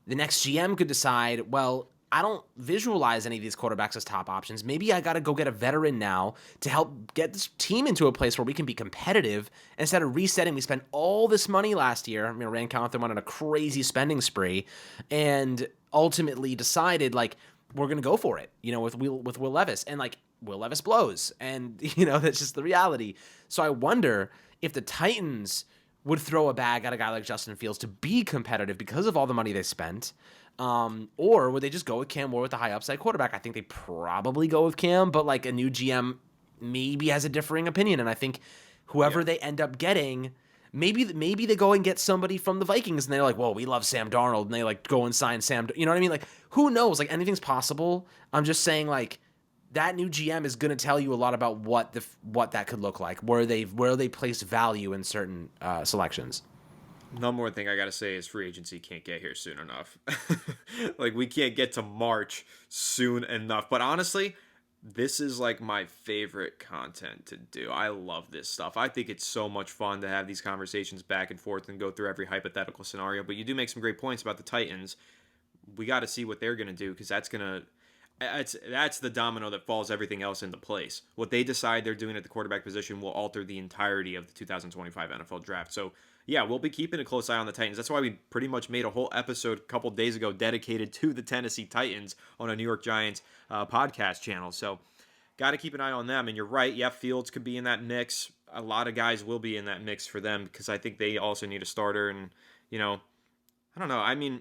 the next GM could decide, well, I don't visualize any of these quarterbacks as top options. Maybe I got to go get a veteran now to help get this team into a place where we can be competitive instead of resetting. We spent all this money last year. Rand Carthen went on a crazy spending spree and ultimately decided, like, we're going to go for it, with Will Levis. And, like, Will Levis blows. And, that's just the reality. So I wonder if the Titans would throw a bag at a guy like Justin Fields to be competitive because of all the money they spent. Or would they just go with Cam Ward with the high upside quarterback? I think they probably go with Cam, but like a new GM maybe has a differing opinion. And I think whoever they end up getting, maybe they go and get somebody from the Vikings and they're like, whoa, we love Sam Darnold. And they like go and sign Sam. You know what I mean? Like, who knows? Like, anything's possible. I'm just saying, like, that new GM is going to tell you a lot about what that could look like, where they place value in certain selections. Number one thing I gotta say is free agency can't get here soon enough. Like, we can't get to March soon enough. But honestly, this is like my favorite content to do. I love this stuff. I think it's so much fun to have these conversations back and forth and go through every hypothetical scenario. But you do make some great points about the Titans. We got to see what they're gonna do, because that's the domino that falls everything else into place. What they decide they're doing at the quarterback position will alter the entirety of the 2025 NFL draft. So yeah, we'll be keeping a close eye on the Titans. That's why we pretty much made a whole episode a couple days ago dedicated to the Tennessee Titans on a New York Giants podcast channel. So got to keep an eye on them. And you're right, yeah, Fields could be in that mix. A lot of guys will be in that mix for them, because I think they also need a starter. And, I don't know. I mean,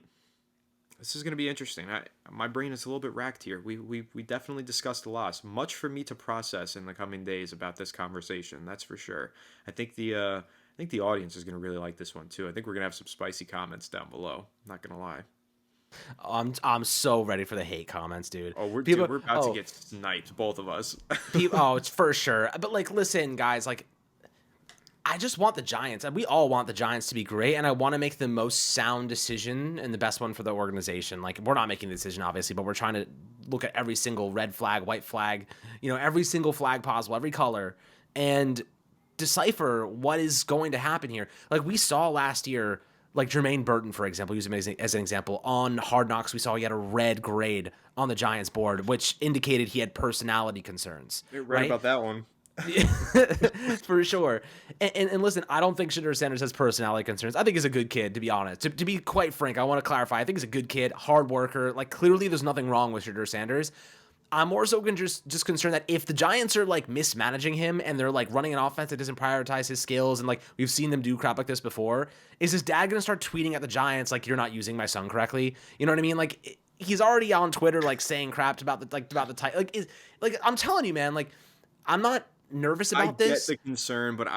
this is going to be interesting. My brain is a little bit racked here. We definitely discussed a lot. Much for me to process in the coming days about this conversation. That's for sure. I think the audience is going to really like this one too. I think we're going to have some spicy comments down below. I'm not going to lie. I'm so ready for the hate comments, dude. Oh, we're about to get sniped, both of us. It's for sure. But like, listen, guys, like, I just want the Giants, and we all want the Giants to be great, and I want to make the most sound decision and the best one for the organization. Like, we're not making the decision, obviously, but we're trying to look at every single red flag, white flag, every single flag possible, every color, and decipher what is going to happen here. Like, we saw last year, like Jermaine Burton, for example, use him as an example, on Hard Knocks, we saw he had a red grade on the Giants board, which indicated he had personality concerns. You're right about that one. For sure. And listen, I don't think Shedeur Sanders has personality concerns. I think he's a good kid, to be honest. To be quite frank, I want to clarify. I think he's a good kid, hard worker. Like, clearly there's nothing wrong with Shedeur Sanders. I'm more so just concerned that if the Giants are like mismanaging him and they're like running an offense that doesn't prioritize his skills, and like we've seen them do crap like this before, is his dad going to start tweeting at the Giants like, you're not using my son correctly? You know what I mean? Like, he's already on Twitter like saying crap about the type. Like I'm telling you, man, like, I'm not nervous about this. I get the concern, but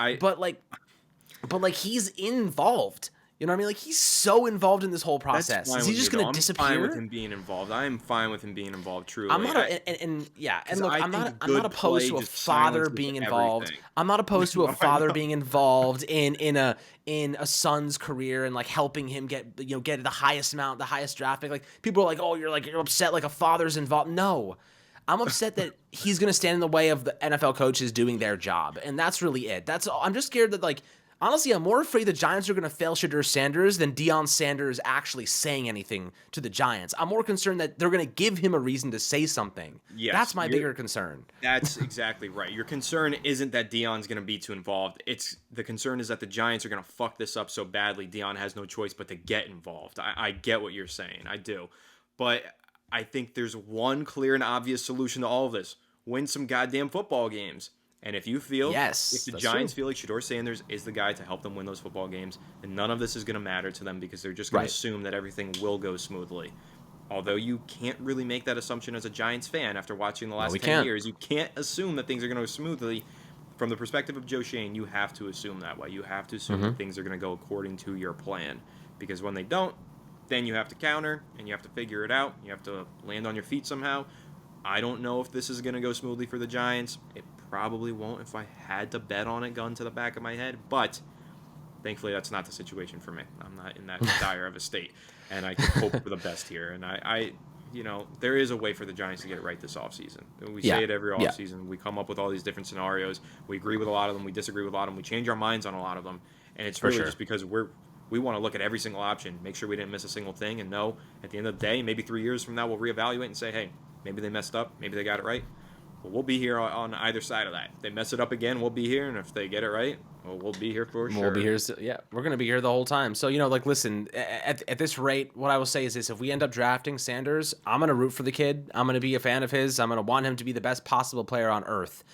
he's involved. You know what I mean? Like, he's so involved in this whole process. Is he just going to disappear? I'm fine with him being involved. I am fine with him being involved. Truly, I'm not. Look, I'm not opposed to a father being involved. Everything. I'm not opposed to a father being involved in a son's career and like helping him get the highest amount, the highest draft pick. Like, people are like, oh, you're upset like a father's involved. No. I'm upset that he's going to stand in the way of the NFL coaches doing their job, and that's really it. That's all. I'm just scared that, like, honestly, I'm more afraid the Giants are going to fail Shedeur Sanders than Deion Sanders actually saying anything to the Giants. I'm more concerned that they're going to give him a reason to say something. Yes, that's my bigger concern. That's exactly right. Your concern isn't that Deion's going to be too involved. The concern is that the Giants are going to fuck this up so badly Deion has no choice but to get involved. I get what you're saying. I do. But I think there's one clear and obvious solution to all of this. Win some goddamn football games. And if you feel, if the Giants feel like Shedeur Sanders is the guy to help them win those football games, then none of this is going to matter to them, because they're just going to assume that everything will go smoothly. Although you can't really make that assumption as a Giants fan after watching the No, last we 10 can't. years. You can't assume that things are going to go smoothly. From the perspective of Joe Shane, you have to assume that way. You have to assume that things are going to go according to your plan. Because when they don't, then you have to counter and you have to figure it out. You have to land on your feet somehow. I don't know if this is going to go smoothly for the Giants. It probably won't if I had to bet on it, gun to the back of my head. But thankfully, that's not the situation for me. I'm not in that dire of a state, and I can hope for the best here. And I, there is a way for the Giants to get it right this offseason. We say it every offseason. We come up with all these different scenarios. We agree with a lot of them. We disagree with a lot of them. We change our minds on a lot of them. And it's really just because we want to look at every single option, make sure we didn't miss a single thing, and know at the end of the day, maybe 3 years from now, we'll reevaluate and say, hey, maybe they messed up, maybe they got it right. Well, we'll be here on either side of that. If they mess it up again, we'll be here, and if they get it right, well, we'll be here for sure. We'll be here. We're going to be here the whole time. So, listen, at this rate, what I will say is this. If we end up drafting Sanders, I'm going to root for the kid. I'm going to be a fan of his. I'm going to want him to be the best possible player on earth.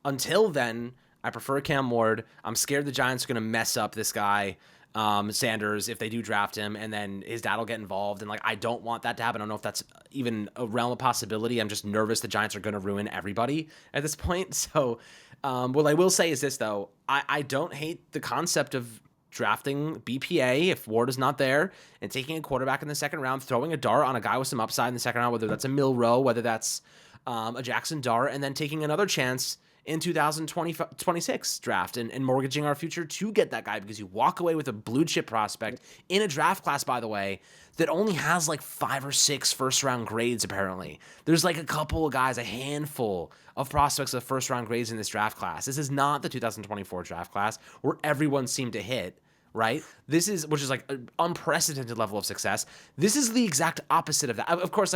Until then, I prefer Cam Ward. I'm scared the Giants are going to mess up this guy, Sanders, if they do draft him, and then his dad will get involved. And, I don't want that to happen. I don't know if that's even a realm of possibility. I'm just nervous the Giants are going to ruin everybody at this point. So, what I will say is this, though. I don't hate the concept of drafting BPA if Ward is not there and taking a quarterback in the second round, throwing a dart on a guy with some upside in the second round, whether that's a Milroe, whether that's a Jackson Dart, and then taking another chance in 2026 draft and mortgaging our future to get that guy, because you walk away with a blue chip prospect in a draft class, by the way, that only has 5 or 6 first round grades. Apparently there's a couple of guys, a handful of prospects with first round grades in this draft class. This is not the 2024 draft class where everyone seemed to hit, right? This is, which is an unprecedented level of success. This is the exact opposite of that. Of course,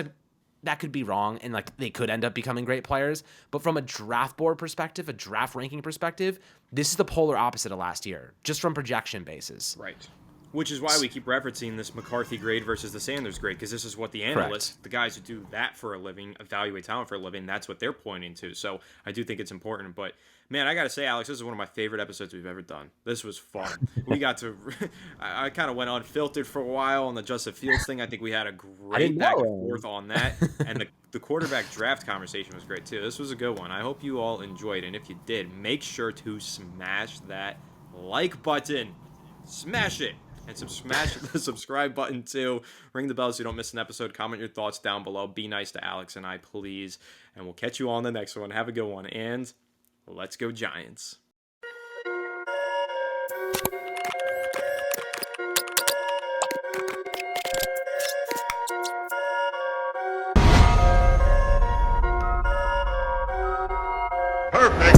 that could be wrong, and they could end up becoming great players. But from a draft board perspective, a draft ranking perspective, this is the polar opposite of last year, just from projection basis. Right. Which is why we keep referencing this McCarthy grade versus the Sanders grade, because this is what the analysts, the guys who do that for a living, evaluate talent for a living, that's what they're pointing to. So I do think it's important. But, man, I got to say, Alex, this is one of my favorite episodes we've ever done. This was fun. We got to – I kind of went unfiltered for a while on the Justin Fields thing. I think we had a great back and forth on that. And the quarterback draft conversation was great, too. This was a good one. I hope you all enjoyed it. And if you did, make sure to smash that like button. Smash it. And smash the subscribe button too. Ring the bell so you don't miss an episode. Comment your thoughts down below. Be nice to Alex and I, please. And we'll catch you on the next one. Have a good one. And let's go Giants. Perfect.